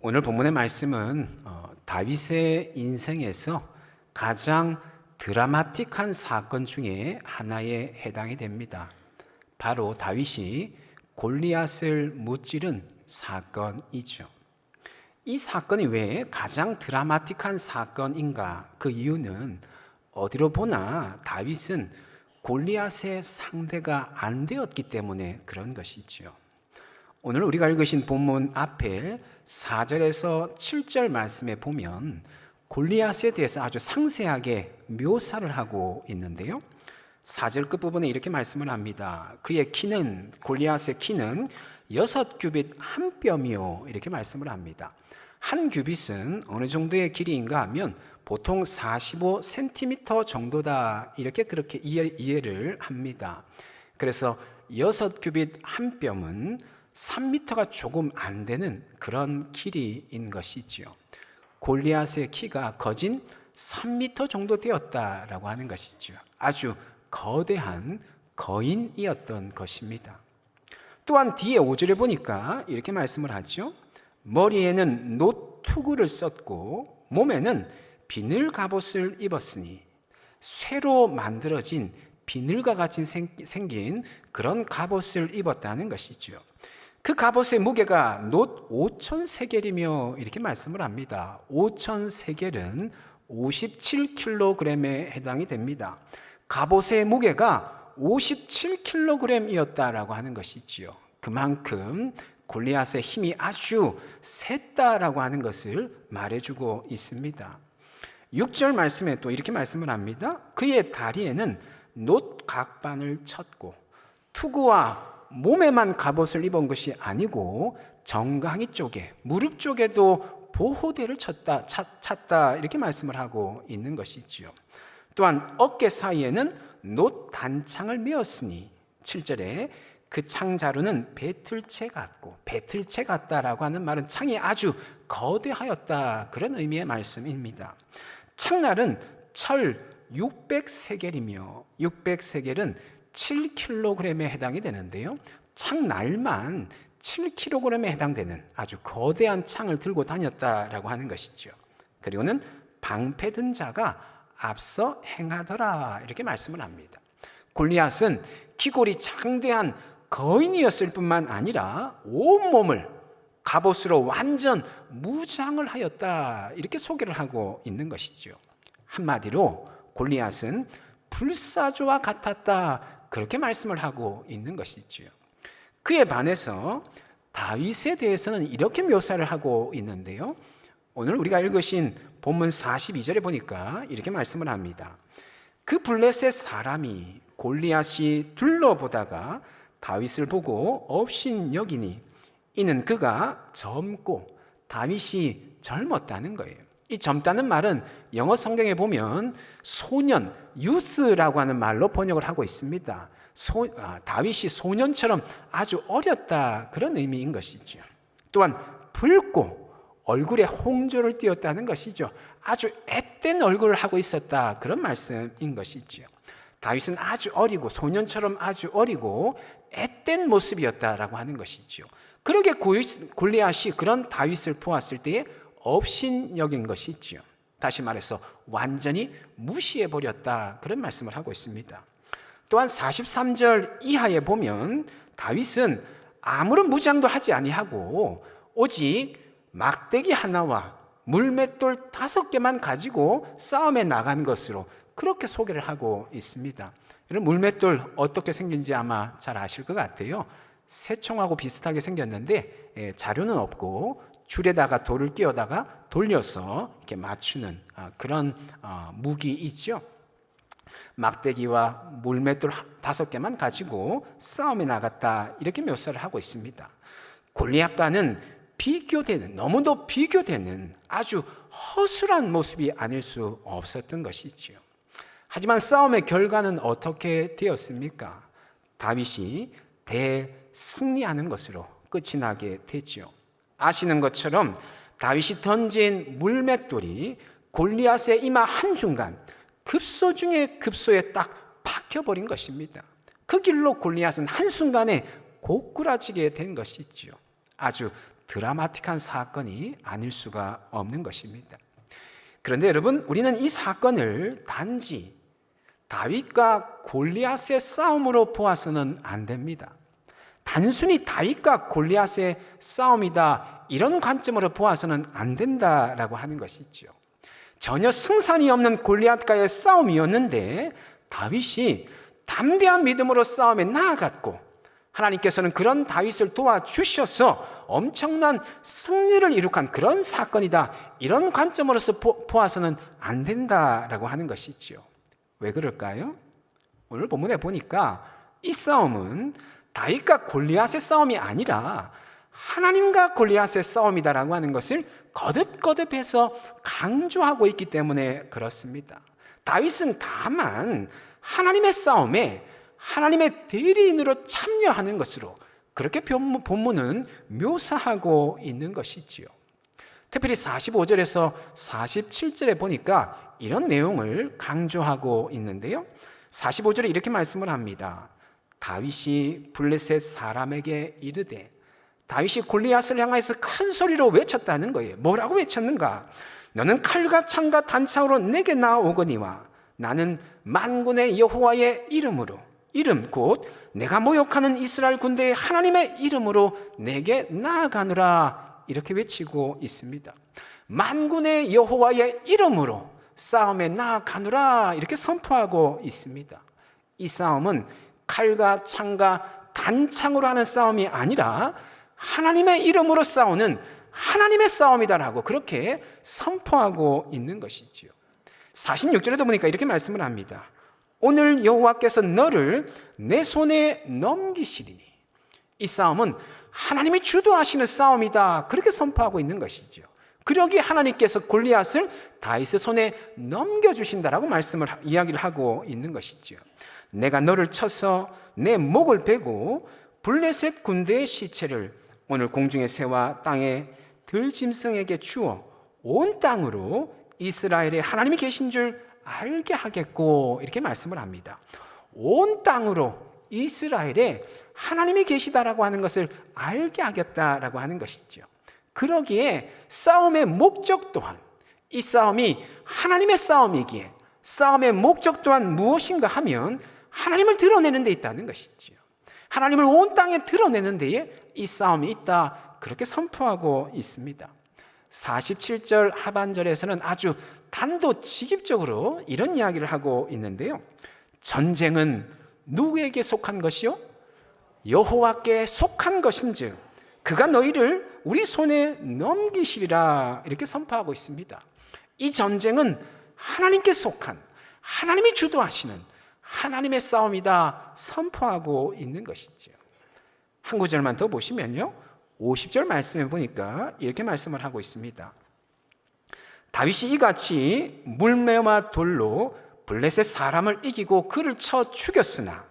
오늘 본문의 말씀은 다윗의 인생에서 가장 드라마틱한 사건 중에 하나에 해당이 됩니다. 바로 다윗이 골리앗을 무찌른 사건이죠. 이 사건이 왜 가장 드라마틱한 사건인가? 그 이유는 어디로 보나 다윗은 골리앗의 상대가 안 되었기 때문에 그런 것이죠. 오늘 우리가 읽으신 본문 앞에 4절에서 7절 말씀에 보면 골리앗에 대해서 아주 상세하게 묘사를 하고 있는데요. 4절 끝부분에 이렇게 말씀을 합니다. 그의 키는, 골리앗의 키는 6규빗 한 뼘이요, 이렇게 말씀을 합니다. 한 규빗은 어느 정도의 길이인가 하면 보통 45cm 정도다, 그렇게 이해를 합니다. 그래서 6규빗 한 뼘은 3m가 조금 안 되는 그런 길이인 것이죠. 골리앗의 키가 거진 3m 정도 되었다라고 하는 것이죠. 아주 거대한 거인이었던 것입니다. 또한 뒤에 5절에 보니까 이렇게 말씀을 하죠. 머리에는 노투구를 썼고 몸에는 비늘 갑옷을 입었으니, 쇠로 만들어진 비늘과 같이 생긴 그런 갑옷을 입었다는 것이죠. 그 갑옷의 무게가 놋 5,000세겔이며 이렇게 말씀을 합니다. 5,000세겔은 57kg에 해당이 됩니다. 갑옷의 무게가 57kg이었다라고 하는 것이지요. 그만큼 골리앗의 힘이 아주 셌다라고 하는 것을 말해주고 있습니다. 6절 말씀에 또 이렇게 말씀을 합니다. 그의 다리에는 놋 각반을 쳤고, 투구와 몸에만 갑옷을 입은 것이 아니고 정강이 쪽에, 무릎 쪽에도 보호대를 찼다, 이렇게 말씀을 하고 있는 것이지요. 또한 어깨 사이에는 놋 단창을 메었으니, 7절에 그 창자루는 배틀채 같고, 배틀채 같다라고 하는 말은 창이 아주 거대하였다, 그런 의미의 말씀입니다. 창날은 철 600세겔이며 600세겔은 7kg에 해당이 되는데요. 창날만 7kg에 해당되는 아주 거대한 창을 들고 다녔다라고 하는 것이죠. 그리고는 방패든 자가 앞서 행하더라, 이렇게 말씀을 합니다. 골리앗은 기골이 장대한 거인이었을 뿐만 아니라 온몸을 갑옷으로 완전 무장을 하였다, 이렇게 소개를 하고 있는 것이죠. 한마디로 골리앗은 불사조와 같았다, 그렇게 말씀을 하고 있는 것이죠. 그에 반해서 다윗에 대해서는 이렇게 묘사를 하고 있는데요. 오늘 우리가 읽으신 본문 42절에 보니까 이렇게 말씀을 합니다. 그 블레셋 사람이 골리앗이 둘러보다가 다윗을 보고 업신여기니, 이는 그가 젊고 다윗이 젊었다는 거예요. 이 젊다는 말은 영어 성경에 보면 소년, 유스라고 하는 말로 번역을 하고 있습니다. 다윗이 소년처럼 아주 어렸다, 그런 의미인 것이죠. 또한 붉고 얼굴에 홍조를 띄었다는 것이죠. 아주 앳된 얼굴을 하고 있었다, 그런 말씀인 것이죠. 다윗은 아주 어리고 소년처럼 아주 어리고 앳된 모습이었다라고 하는 것이죠. 그러게 골리앗이 그런 다윗을 보았을 때에 업신여긴 것이죠. 다시 말해서 완전히 무시해버렸다, 그런 말씀을 하고 있습니다. 또한 43절 이하에 보면 다윗은 아무런 무장도 하지 아니하고 오직 막대기 하나와 물맷돌 5개만 가지고 싸움에 나간 것으로 그렇게 소개를 하고 있습니다. 이런 물맷돌 어떻게 생긴지 아마 잘 아실 것 같아요. 새총하고 비슷하게 생겼는데 자루는 없고 줄에다가 돌을 끼워다가 돌려서 이렇게 맞추는 그런 무기이죠. 막대기와 물맷돌 5개만 가지고 싸움에 나갔다, 이렇게 묘사를 하고 있습니다. 골리앗과는 비교되는, 너무도 비교되는 아주 허술한 모습이 아닐 수 없었던 것이죠. 하지만 싸움의 결과는 어떻게 되었습니까? 다윗이 대승리하는 것으로 끝이 나게 됐죠. 아시는 것처럼 다윗이 던진 물맷돌이 골리앗의 이마 한중간, 급소 중에 급소에 딱 박혀버린 것입니다. 그 길로 골리앗은 한순간에 고꾸라지게 된 것이죠. 아주 드라마틱한 사건이 아닐 수가 없는 것입니다. 그런데 여러분, 우리는 이 사건을 단지 다윗과 골리앗의 싸움으로 보아서는 안 됩니다. 단순히 다윗과 골리앗의 싸움이다, 이런 관점으로 보아서는 안 된다라고 하는 것이죠. 전혀 승산이 없는 골리앗과의 싸움이었는데 다윗이 담대한 믿음으로 싸움에 나아갔고, 하나님께서는 그런 다윗을 도와주셔서 엄청난 승리를 이룩한 그런 사건이다, 이런 관점으로서 보아서는 안 된다라고 하는 것이죠. 왜 그럴까요? 오늘 본문에 보니까 이 싸움은 다윗과 골리앗의 싸움이 아니라 하나님과 골리앗의 싸움이다라고 하는 것을 거듭거듭해서 강조하고 있기 때문에 그렇습니다. 다윗은 다만 하나님의 싸움에 하나님의 대리인으로 참여하는 것으로 그렇게 본문은 묘사하고 있는 것이지요. 특별히 45절에서 47절에 보니까 이런 내용을 강조하고 있는데요. 45절에 이렇게 말씀을 합니다. 다윗이 블레셋 사람에게 이르되, 다윗이 골리앗을 향해서 큰 소리로 외쳤다는 거예요. 뭐라고 외쳤는가? 너는 칼과 창과 단창으로 내게 나오거니와 나는 만군의 여호와의 이름으로, 이름 곧 내가 모욕하는 이스라엘 군대의 하나님의 이름으로 내게 나아가노라, 이렇게 외치고 있습니다. 만군의 여호와의 이름으로 싸움에 나아가노라, 이렇게 선포하고 있습니다. 이 싸움은 칼과 창과 단창으로 하는 싸움이 아니라 하나님의 이름으로 싸우는 하나님의 싸움이다라고 그렇게 선포하고 있는 것이지요. 46절에도 보니까 이렇게 말씀을 합니다. 오늘 여호와께서 너를 내 손에 넘기시리니. 이 싸움은 하나님이 주도하시는 싸움이다, 그렇게 선포하고 있는 것이죠. 그러기에 하나님께서 골리앗을 다윗의 손에 넘겨주신다라고 이야기를 하고 있는 것이죠. 내가 너를 쳐서 내 목을 베고 블레셋 군대의 시체를 오늘 공중의 새와 땅의 들짐승에게 주어 온 땅으로 이스라엘에 하나님이 계신 줄 알게 하겠고, 이렇게 말씀을 합니다. 온 땅으로 이스라엘에 하나님이 계시다라고 하는 것을 알게 하겠다라고 하는 것이죠. 그러기에 싸움의 목적 또한, 이 싸움이 하나님의 싸움이기에 싸움의 목적 또한 무엇인가 하면 하나님을 드러내는 데 있다는 것이죠. 하나님을 온 땅에 드러내는 데에 이 싸움이 있다, 그렇게 선포하고 있습니다. 47절 하반절에서는 아주 단도직입적으로 이런 이야기를 하고 있는데요. 전쟁은 누구에게 속한 것이요? 여호와께 속한 것인즉 그가 너희를 우리 손에 넘기시리라, 이렇게 선포하고 있습니다. 이 전쟁은 하나님께 속한, 하나님이 주도하시는 하나님의 싸움이다 선포하고 있는 것이죠. 한 구절만 더 보시면요, 50절 말씀에 보니까 이렇게 말씀을 하고 있습니다. 다윗이 이같이 물매와 돌로 블레셋 사람을 이기고 그를 쳐 죽였으나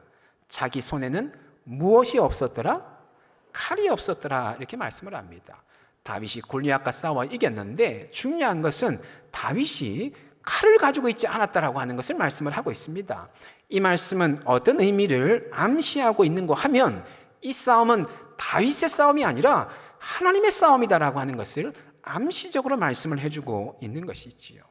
자기 손에는 무엇이 없었더라? 칼이 없었더라, 이렇게 말씀을 합니다. 다윗이 골리앗과 싸워 이겼는데 중요한 것은 다윗이 칼을 가지고 있지 않았다라고 하는 것을 말씀을 하고 있습니다. 이 말씀은 어떤 의미를 암시하고 있는가 하면 이 싸움은 다윗의 싸움이 아니라 하나님의 싸움이다라고 하는 것을 암시적으로 말씀을 해주고 있는 것이지요.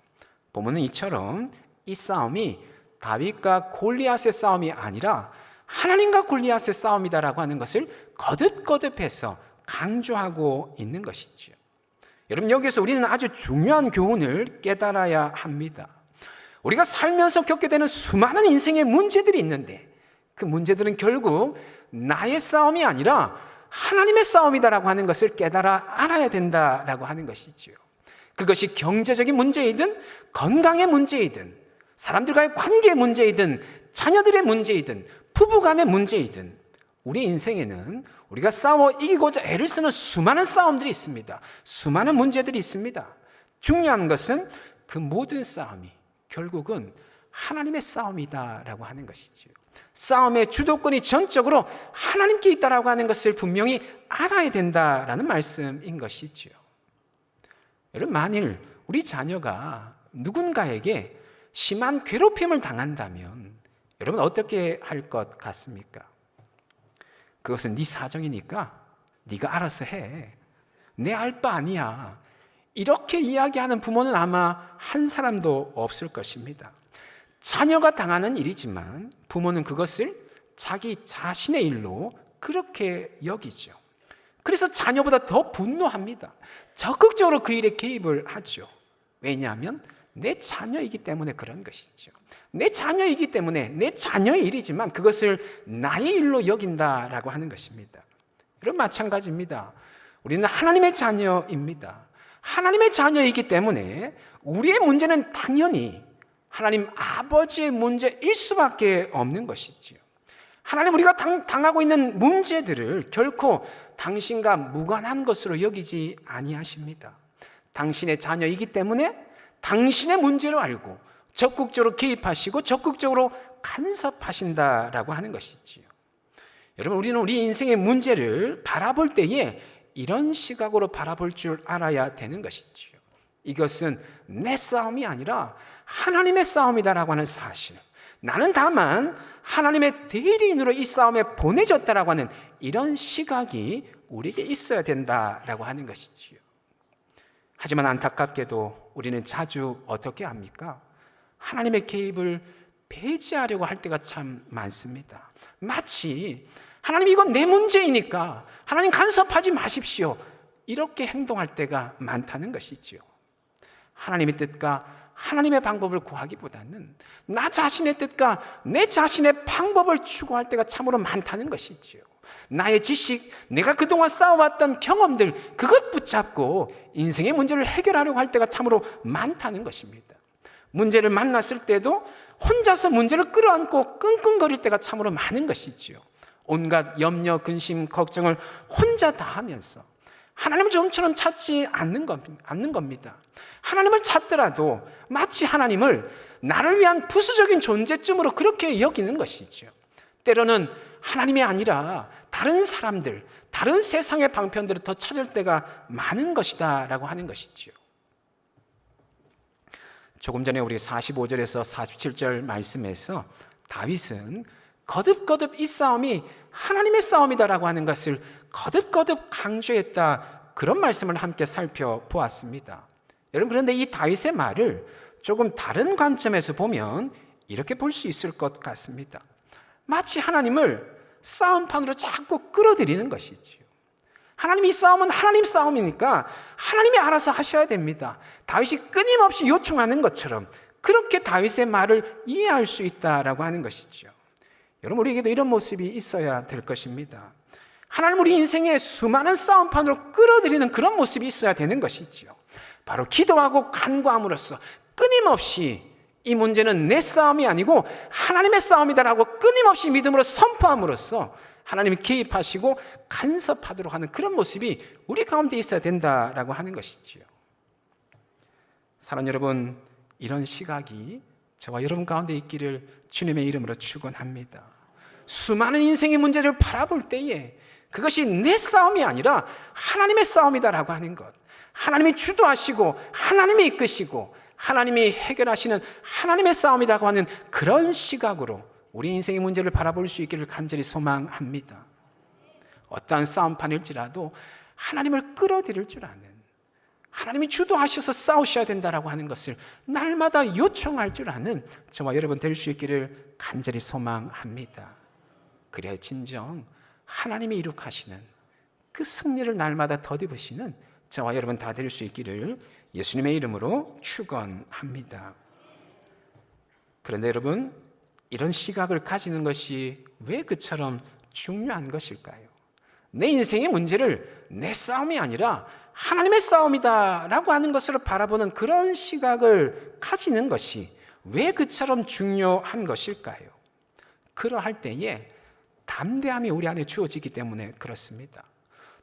본문은 이처럼 이 싸움이 다윗과 골리앗의 싸움이 아니라 하나님과 골리앗의 싸움이다라고 하는 것을 거듭거듭해서 강조하고 있는 것이지요. 여러분, 여기서 우리는 아주 중요한 교훈을 깨달아야 합니다. 우리가 살면서 겪게 되는 수많은 인생의 문제들이 있는데 그 문제들은 결국 나의 싸움이 아니라 하나님의 싸움이다라고 하는 것을 깨달아 알아야 된다라고 하는 것이지요. 그것이 경제적인 문제이든 건강의 문제이든 사람들과의 관계의 문제이든 자녀들의 문제이든 부부간의 문제이든 우리 인생에는 우리가 싸워 이기고자 애를 쓰는 수많은 싸움들이 있습니다. 수많은 문제들이 있습니다. 중요한 것은 그 모든 싸움이 결국은 하나님의 싸움이다라고 하는 것이죠. 싸움의 주도권이 전적으로 하나님께 있다라고 하는 것을 분명히 알아야 된다라는 말씀인 것이죠. 여러분, 만일 우리 자녀가 누군가에게 심한 괴롭힘을 당한다면 여러분 어떻게 할 것 같습니까? 그것은 네 사정이니까 네가 알아서 해. 내 알 바 아니야. 이렇게 이야기하는 부모는 아마 한 사람도 없을 것입니다. 자녀가 당하는 일이지만 부모는 그것을 자기 자신의 일로 그렇게 여기죠. 그래서 자녀보다 더 분노합니다. 적극적으로 그 일에 개입을 하죠. 왜냐하면 내 자녀이기 때문에 그런 것이죠. 내 자녀이기 때문에 내 자녀의 일이지만 그것을 나의 일로 여긴다라고 하는 것입니다. 여러분, 마찬가지입니다. 우리는 하나님의 자녀입니다. 하나님의 자녀이기 때문에 우리의 문제는 당연히 하나님 아버지의 문제일 수밖에 없는 것이지요. 하나님, 우리가 당하고 있는 문제들을 결코 당신과 무관한 것으로 여기지 아니하십니다. 당신의 자녀이기 때문에 당신의 문제로 알고 적극적으로 개입하시고 적극적으로 간섭하신다라고 하는 것이지요. 여러분, 우리는 우리 인생의 문제를 바라볼 때에 이런 시각으로 바라볼 줄 알아야 되는 것이지요. 이것은 내 싸움이 아니라 하나님의 싸움이다라고 하는 사실, 나는 다만 하나님의 대리인으로 이 싸움에 보내졌다라고 하는 이런 시각이 우리에게 있어야 된다라고 하는 것이지요. 하지만 안타깝게도 우리는 자주 어떻게 합니까? 하나님의 개입을 배제하려고 할 때가 참 많습니다. 마치 하나님, 이건 내 문제이니까 하나님 간섭하지 마십시오, 이렇게 행동할 때가 많다는 것이지요. 하나님의 뜻과 하나님의 방법을 구하기보다는 나 자신의 뜻과 내 자신의 방법을 추구할 때가 참으로 많다는 것이지요. 나의 지식, 내가 그동안 쌓아왔던 경험들, 그것 붙잡고 인생의 문제를 해결하려고 할 때가 참으로 많다는 것입니다. 문제를 만났을 때도 혼자서 문제를 끌어안고 끙끙거릴 때가 참으로 많은 것이지요. 온갖 염려, 근심, 걱정을 혼자 다 하면서 하나님을 좀처럼 찾지 않는 겁니다. 하나님을 찾더라도 마치 하나님을 나를 위한 부수적인 존재쯤으로 그렇게 여기는 것이죠. 때로는 하나님이 아니라 다른 사람들, 다른 세상의 방편들을 더 찾을 때가 많은 것이다 라고 하는 것이죠. 조금 전에 우리 45절에서 47절 말씀에서 다윗은 거듭거듭 이 싸움이 하나님의 싸움이다라고 하는 것을 거듭거듭 강조했다, 그런 말씀을 함께 살펴보았습니다. 여러분, 그런데 이 다윗의 말을 조금 다른 관점에서 보면 이렇게 볼 수 있을 것 같습니다. 마치 하나님을 싸움판으로 자꾸 끌어들이는 것이지요. 하나님, 이 싸움은 하나님 싸움이니까 하나님이 알아서 하셔야 됩니다, 다윗이 끊임없이 요청하는 것처럼 그렇게 다윗의 말을 이해할 수 있다라고 하는 것이죠. 여러분, 우리에게도 이런 모습이 있어야 될 것입니다. 하나님, 우리 인생의 수많은 싸움판으로 끌어들이는 그런 모습이 있어야 되는 것이지요. 바로 기도하고 간구함으로써 끊임없이 이 문제는 내 싸움이 아니고 하나님의 싸움이다라고 끊임없이 믿음으로 선포함으로써 하나님이 개입하시고 간섭하도록 하는 그런 모습이 우리 가운데 있어야 된다라고 하는 것이지요. 사랑하는 여러분, 이런 시각이 저와 여러분 가운데 있기를 주님의 이름으로 축원합니다. 수많은 인생의 문제를 바라볼 때에 그것이 내 싸움이 아니라 하나님의 싸움이다라고 하는 것, 하나님이 주도하시고 하나님이 이끄시고 하나님이 해결하시는 하나님의 싸움이라고 하는 그런 시각으로 우리 인생의 문제를 바라볼 수 있기를 간절히 소망합니다. 어떠한 싸움판일지라도 하나님을 끌어들일 줄 아는, 하나님이 주도하셔서 싸우셔야 된다라고 하는 것을 날마다 요청할 줄 아는 저와 여러분 될 수 있기를 간절히 소망합니다. 그래야 진정 하나님이 이룩하시는 그 승리를 날마다 덧입으시는 저와 여러분 다 될 수 있기를 예수님의 이름으로 축원합니다. 그런데 여러분, 이런 시각을 가지는 것이 왜 그처럼 중요한 것일까요? 내 인생의 문제를 내 싸움이 아니라 하나님의 싸움이다라고 하는 것으로 바라보는 그런 시각을 가지는 것이 왜 그처럼 중요한 것일까요? 그러할 때에 담대함이 우리 안에 주어지기 때문에 그렇습니다.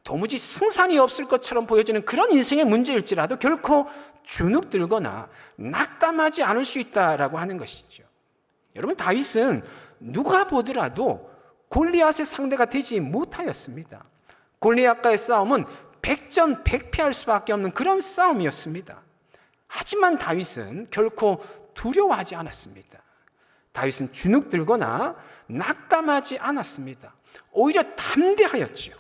도무지 승산이 없을 것처럼 보여지는 그런 인생의 문제일지라도 결코 주눅들거나 낙담하지 않을 수 있다라고 하는 것이죠. 여러분, 다윗은 누가 보더라도 골리앗의 상대가 되지 못하였습니다. 골리앗과의 싸움은 백전백패할 수밖에 없는 그런 싸움이었습니다. 하지만 다윗은 결코 두려워하지 않았습니다. 다윗은 주눅들거나 낙담하지 않았습니다. 오히려 담대하였죠.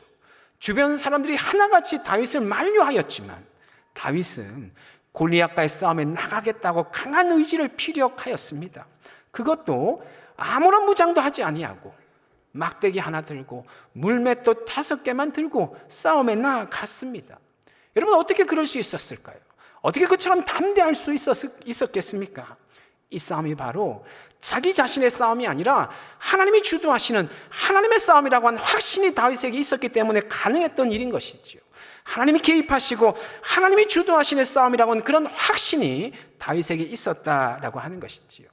주변 사람들이 하나같이 다윗을 만류하였지만 다윗은 골리앗과의 싸움에 나가겠다고 강한 의지를 피력하였습니다. 그것도 아무런 무장도 하지 아니하고 막대기 하나 들고 물맷돌 5개만 들고 싸움에 나아갔습니다. 여러분, 어떻게 그럴 수 있었을까요? 어떻게 그처럼 담대할 수 있었겠습니까? 이 싸움이 바로 자기 자신의 싸움이 아니라 하나님이 주도하시는 하나님의 싸움이라고 하는 확신이 다윗에게 있었기 때문에 가능했던 일인 것이지요. 하나님이 개입하시고 하나님이 주도하시는 싸움이라고 하는 그런 확신이 다윗에게 있었다라고 하는 것이지요.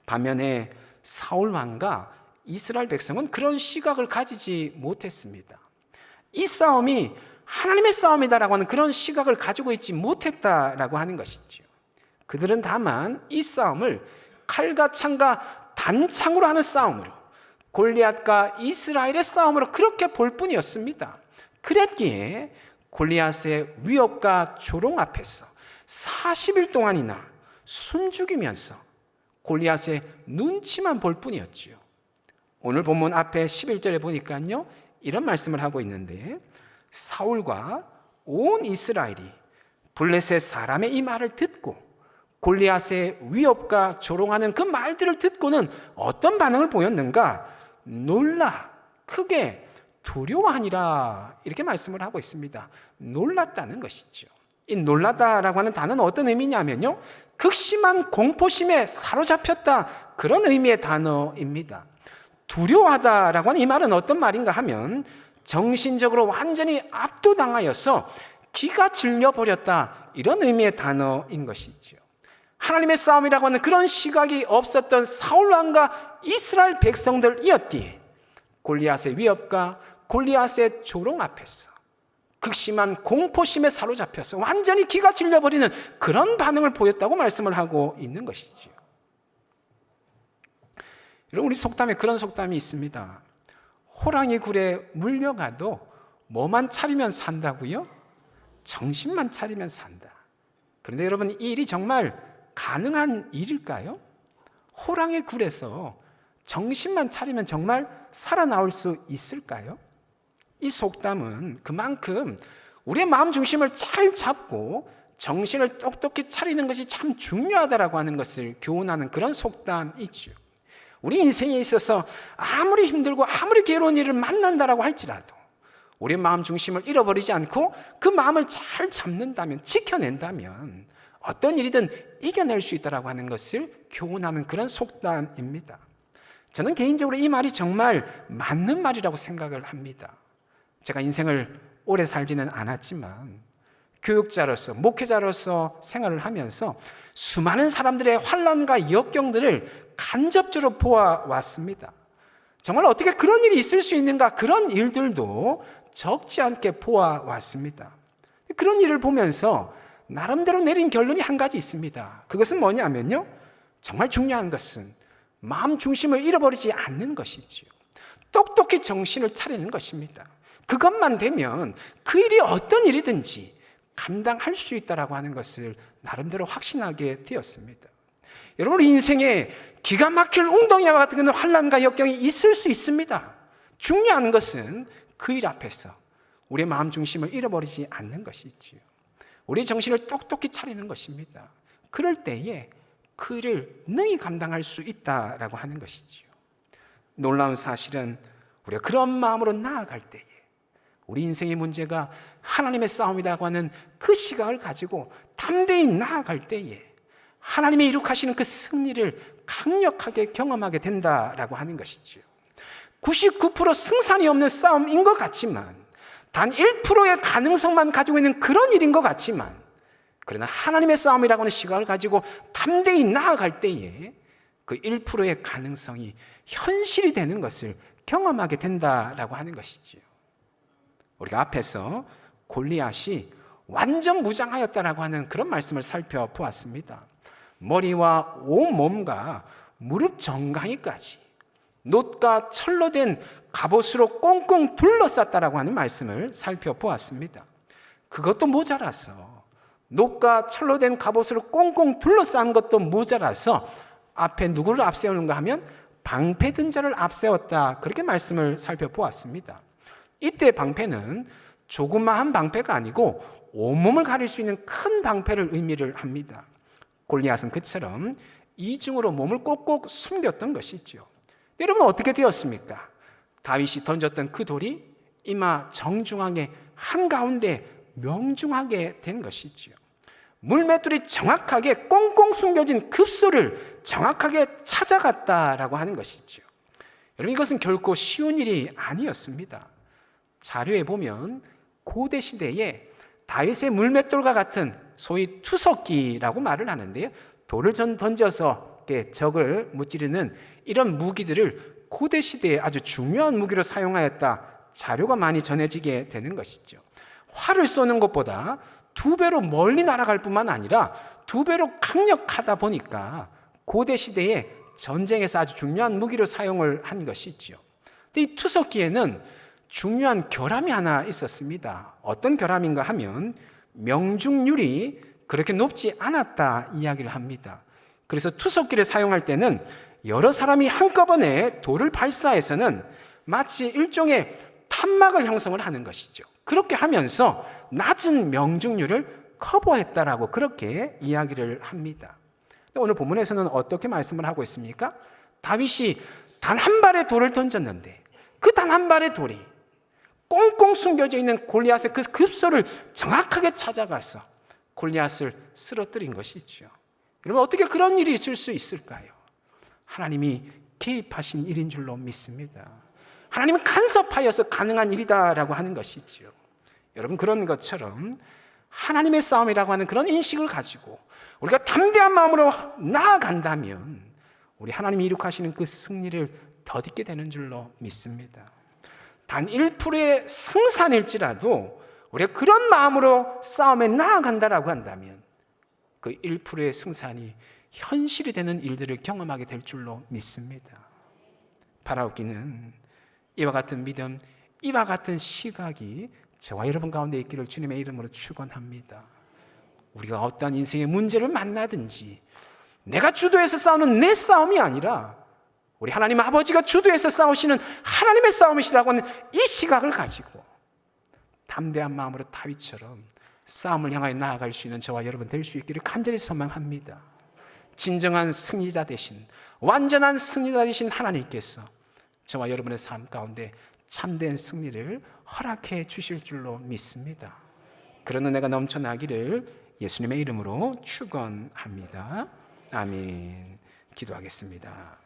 반면에 사울 왕과 이스라엘 백성은 그런 시각을 가지지 못했습니다. 이 싸움이 하나님의 싸움이다라고 하는 그런 시각을 가지고 있지 못했다라고 하는 것이죠. 그들은 다만 이 싸움을 칼과 창과 단창으로 하는 싸움으로, 골리앗과 이스라엘의 싸움으로 그렇게 볼 뿐이었습니다. 그랬기에 골리앗의 위협과 조롱 앞에서 40일 동안이나 숨죽이면서 골리앗의 눈치만 볼 뿐이었지요. 오늘 본문 앞에 11절에 보니까요, 이런 말씀을 하고 있는데, 사울과 온 이스라엘이 블레셋 사람의 이 말을 듣고 골리앗의 위협과 조롱하는 그 말들을 듣고는 어떤 반응을 보였는가? 놀라 크게 두려워하니라, 이렇게 말씀을 하고 있습니다. 놀랐다는 것이죠. 이 놀라다라고 하는 단어는 어떤 의미냐면요, 극심한 공포심에 사로잡혔다, 그런 의미의 단어입니다. 두려워하다라고 하는 이 말은 어떤 말인가 하면 정신적으로 완전히 압도당하여서 기가 질려버렸다, 이런 의미의 단어인 것이죠. 하나님의 싸움이라고 하는 그런 시각이 없었던 사울왕과 이스라엘 백성들이었기에 골리앗의 위협과 골리앗의 조롱 앞에서 극심한 공포심에 사로잡혀서 완전히 기가 질려버리는 그런 반응을 보였다고 말씀을 하고 있는 것이지요. 여러분, 우리 속담에 그런 속담이 있습니다. 호랑이 굴에 물려가도 뭐만 차리면 산다고요? 정신만 차리면 산다. 그런데 여러분, 이 일이 정말 가능한 일일까요? 호랑이 굴에서 정신만 차리면 정말 살아나올 수 있을까요? 이 속담은 그만큼 우리의 마음 중심을 잘 잡고 정신을 똑똑히 차리는 것이 참 중요하다라고 하는 것을 교훈하는 그런 속담이죠. 우리 인생에 있어서 아무리 힘들고 아무리 괴로운 일을 만난다라고 할지라도 우리의 마음 중심을 잃어버리지 않고 그 마음을 잘 잡는다면, 지켜낸다면 어떤 일이든 이겨낼 수 있다라고 하는 것을 교훈하는 그런 속담입니다. 저는 개인적으로 이 말이 정말 맞는 말이라고 생각을 합니다. 제가 인생을 오래 살지는 않았지만 교육자로서, 목회자로서 생활을 하면서 수많은 사람들의 환난과 역경들을 간접적으로 보아왔습니다. 정말 어떻게 그런 일이 있을 수 있는가, 그런 일들도 적지 않게 보아왔습니다. 그런 일을 보면서 나름대로 내린 결론이 한 가지 있습니다. 그것은 뭐냐면요, 정말 중요한 것은 마음 중심을 잃어버리지 않는 것이지요. 똑똑히 정신을 차리는 것입니다. 그것만 되면 그 일이 어떤 일이든지 감당할 수 있다라고 하는 것을 나름대로 확신하게 되었습니다. 여러분, 인생에 기가 막힐 웅덩이와 같은 환난과 역경이 있을 수 있습니다. 중요한 것은 그 일 앞에서 우리의 마음 중심을 잃어버리지 않는 것이지요. 우리의 정신을 똑똑히 차리는 것입니다. 그럴 때에 그 일을 능히 감당할 수 있다라고 하는 것이지요. 놀라운 사실은 우리가 그런 마음으로 나아갈 때에 우리 인생의 문제가 하나님의 싸움이라고 하는 그 시각을 가지고 담대히 나아갈 때에 하나님이 이룩하시는 그 승리를 강력하게 경험하게 된다라고 하는 것이죠. 99% 승산이 없는 싸움인 것 같지만, 단 1%의 가능성만 가지고 있는 그런 일인 것 같지만, 그러나 하나님의 싸움이라고 하는 시각을 가지고 담대히 나아갈 때에 그 1%의 가능성이 현실이 되는 것을 경험하게 된다라고 하는 것이죠. 우리가 앞에서 골리앗이 완전 무장하였다라고 하는 그런 말씀을 살펴보았습니다. 머리와 온 몸과 무릎 정강이까지 놋과 철로 된 갑옷으로 꽁꽁 둘러쌌다라고 하는 말씀을 살펴보았습니다. 그것도 모자라서, 놋과 철로 된 갑옷으로 꽁꽁 둘러싼 것도 모자라서 앞에 누구를 앞세우는가 하면 방패든 자를 앞세웠다, 그렇게 말씀을 살펴보았습니다. 이때 방패는 조그마한 방패가 아니고 온몸을 가릴 수 있는 큰 방패를 의미를 합니다. 골리앗은 그처럼 이중으로 몸을 꼭꼭 숨겼던 것이죠. 여러분 어떻게 되었습니까? 다윗이 던졌던 그 돌이 이마 정중앙에 한가운데 명중하게 된 것이죠. 물맷돌이 정확하게 꽁꽁 숨겨진 급소를 정확하게 찾아갔다라고 하는 것이죠. 여러분 이것은 결코 쉬운 일이 아니었습니다. 자료에 보면 고대 시대에 다윗의 물맷돌과 같은 소위 투석기라고 말을 하는데요, 돌을 던져서 적을 무찌르는 이런 무기들을 고대 시대에 아주 중요한 무기로 사용하였다, 자료가 많이 전해지게 되는 것이죠. 활을 쏘는 것보다 2배로 멀리 날아갈 뿐만 아니라 2배로 강력하다 보니까 고대 시대에 전쟁에서 아주 중요한 무기로 사용을 한 것이죠. 이 투석기에는 중요한 결함이 하나 있었습니다. 어떤 결함인가 하면 명중률이 그렇게 높지 않았다 이야기를 합니다. 그래서 투석기를 사용할 때는 여러 사람이 한꺼번에 돌을 발사해서는 마치 일종의 탄막을 형성을 하는 것이죠. 그렇게 하면서 낮은 명중률을 커버했다라고 그렇게 이야기를 합니다. 오늘 본문에서는 어떻게 말씀을 하고 있습니까? 다윗이 단 한 발의 돌을 던졌는데 그 단 한 발의 돌이 꽁꽁 숨겨져 있는 골리앗의 그 급소를 정확하게 찾아가서 골리앗을 쓰러뜨린 것이죠. 여러분 어떻게 그런 일이 있을 수 있을까요? 하나님이 개입하신 일인 줄로 믿습니다. 하나님은 간섭하여서 가능한 일이다라고 하는 것이죠. 여러분 그런 것처럼 하나님의 싸움이라고 하는 그런 인식을 가지고 우리가 담대한 마음으로 나아간다면 우리 하나님이 이룩하시는 그 승리를 덧입게 되는 줄로 믿습니다. 단 1%의 승산일지라도 우리가 그런 마음으로 싸움에 나아간다라고 한다면 그 1%의 승산이 현실이 되는 일들을 경험하게 될 줄로 믿습니다. 바라옵기는 이와 같은 믿음, 이와 같은 시각이 저와 여러분 가운데 있기를 주님의 이름으로 축원합니다. 우리가 어떠한 인생의 문제를 만나든지 내가 주도해서 싸우는 내 싸움이 아니라 우리 하나님 아버지가 주도해서 싸우시는 하나님의 싸움이시라고 하는 이 시각을 가지고 담대한 마음으로 다윗처럼 싸움을 향하여 나아갈 수 있는 저와 여러분 될 수 있기를 간절히 소망합니다. 진정한 승리자 되신, 완전한 승리자 되신 하나님께서 저와 여러분의 삶 가운데 참된 승리를 허락해 주실 줄로 믿습니다. 그런 은혜가 넘쳐나기를 예수님의 이름으로 축원합니다. 아멘. 기도하겠습니다.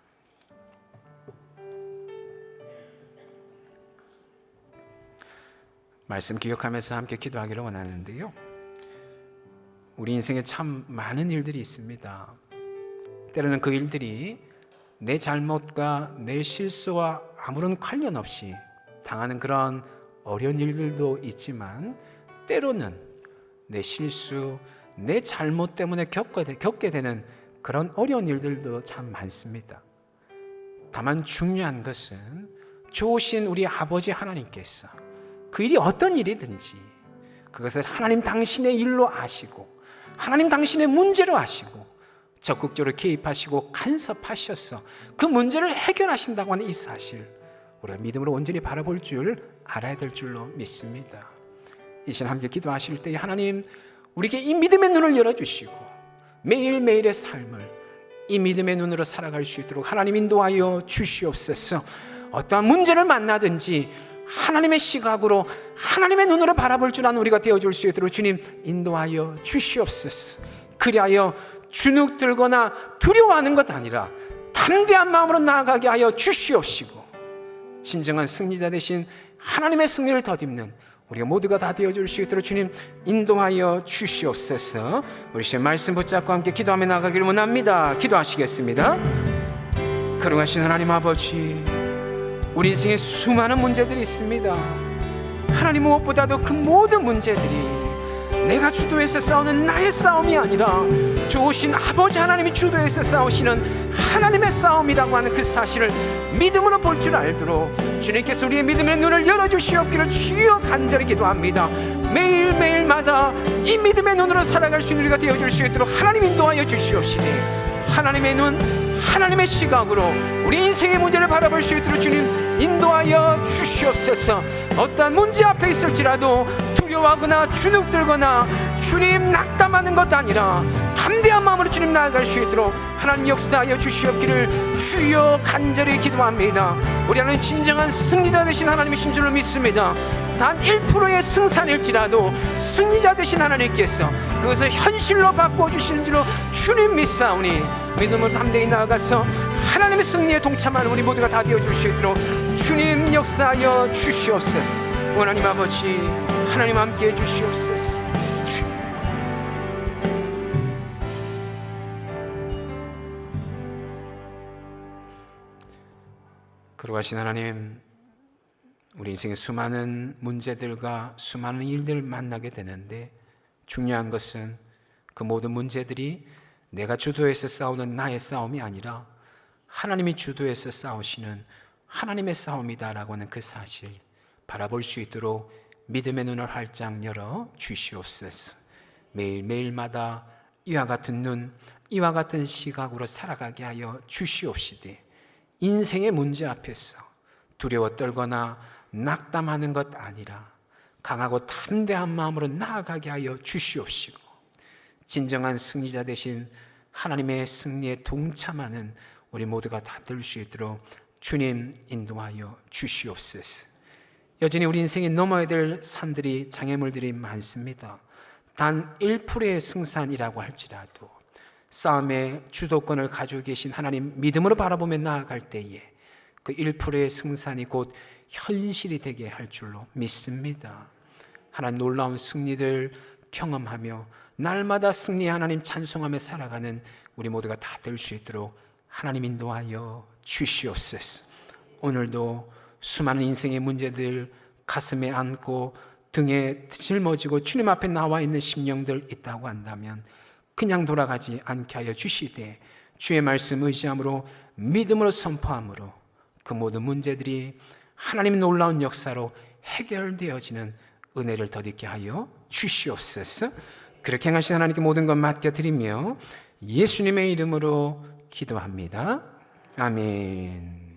말씀 기억하면서 함께 기도하기를 원하는데요, 우리 인생에 참 많은 일들이 있습니다. 때로는 그 일들이 내 잘못과 내 실수와 아무런 관련 없이 당하는 그런 어려운 일들도 있지만, 때로는 내 실수, 내 잘못 때문에 겪게 되는 그런 어려운 일들도 참 많습니다. 다만 중요한 것은 좋으신 우리 아버지 하나님께서 그 일이 어떤 일이든지 그것을 하나님 당신의 일로 아시고 하나님 당신의 문제로 아시고 적극적으로 개입하시고 간섭하셔서 그 문제를 해결하신다고 하는 이 사실, 우리가 믿음으로 온전히 바라볼 줄 알아야 될 줄로 믿습니다. 이 시간 함께 기도하실 때 하나님 우리에게 이 믿음의 눈을 열어주시고 매일매일의 삶을 이 믿음의 눈으로 살아갈 수 있도록 하나님 인도하여 주시옵소서. 어떠한 문제를 만나든지 하나님의 시각으로 하나님의 눈으로 바라볼 줄 아는 우리가 되어줄 수 있도록 주님 인도하여 주시옵소서. 그리하여 주눅들거나 두려워하는 것 아니라 담대한 마음으로 나아가게 하여 주시옵시고, 진정한 승리자 되신 하나님의 승리를 덧입는 우리가 모두가 다 되어줄 수 있도록 주님 인도하여 주시옵소서. 우리 시간 말씀 붙잡고 함께 기도하며 나가기를 원합니다. 기도하시겠습니다. 거룩하신 하나님 아버지, 우리 인생에 수많은 문제들이 있습니다. 하나님 무엇보다도 그 모든 문제들이 내가 주도해서 싸우는 나의 싸움이 아니라 좋으신 아버지 하나님이 주도해서 싸우시는 하나님의 싸움이라고 하는 그 사실을 믿음으로 볼 줄 알도록 주님께서 우리의 믿음의 눈을 열어주시옵기를 주여 간절히 기도합니다. 매일매일마다 이 믿음의 눈으로 살아갈 수 있는 우리가 되어줄 수 있도록 하나님 인도하여 주시옵시니 하나님의 눈, 하나님의 시각으로 우리 인생의 문제를 바라볼 수 있도록 주님 인도하여 주시옵소서. 어떠한 문제 앞에 있을지라도 두려워하거나 주눅들거나 주님 낙담하는 것 아니라 담대한 마음으로 주님 나아갈 수 있도록 하나님 역사하여 주시옵기를 주여 간절히 기도합니다. 우리 하나님 진정한 승리자 되신 하나님이신 줄로 믿습니다. 단 1%의 승산일지라도 승리자 되신 하나님께서 그것을 현실로 바꿔주시는 줄로 주님 믿사오니 믿음으로 담대히 나아가서 하나님의 승리에 동참하는 우리 모두가 다 되어줄 수 있도록 주님 역사하여 주시옵소서. 하나님 아버지, 하나님 함께해 주시옵소서. 거룩하신 하나님, 우리 인생의 수많은 문제들과 수많은 일들을 만나게 되는데 중요한 것은 그 모든 문제들이 내가 주도해서 싸우는 나의 싸움이 아니라 하나님이 주도해서 싸우시는 하나님의 싸움이다라고 하는 그 사실 바라볼 수 있도록 믿음의 눈을 활짝 열어 주시옵소서. 매일매일마다 이와 같은 눈, 이와 같은 시각으로 살아가게 하여 주시옵시되 인생의 문제 앞에서 두려워 떨거나 낙담하는 것 아니라 강하고 담대한 마음으로 나아가게 하여 주시옵시고 진정한 승리자 되신 하나님의 승리에 동참하는 우리 모두가 다 될 수 있도록 주님 인도하여 주시옵소서. 여전히 우리 인생에 넘어야 될 산들이, 장애물들이 많습니다. 단 1%의 승산이라고 할지라도 싸움의 주도권을 가지고 계신 하나님 믿음으로 바라보며 나아갈 때에 그 1%의 승산이 곧 현실이 되게 할 줄로 믿습니다. 하나님 놀라운 승리를 경험하며 날마다 승리 하나님 찬송하며 살아가는 우리 모두가 다 될 수 있도록 하나님 인도하여 주시옵소서. 오늘도 수많은 인생의 문제들 가슴에 안고 등에 짊어지고 주님 앞에 나와 있는 심령들 있다고 한다면 그냥 돌아가지 않게 하여 주시되 주의 말씀 의지함으로 믿음으로 선포함으로 그 모든 문제들이 하나님의 놀라운 역사로 해결되어지는 은혜를 더디게 하여 주시옵소서. 그렇게 행하신 하나님께 모든 것 맡겨드리며 예수님의 이름으로 기도합니다. 아멘.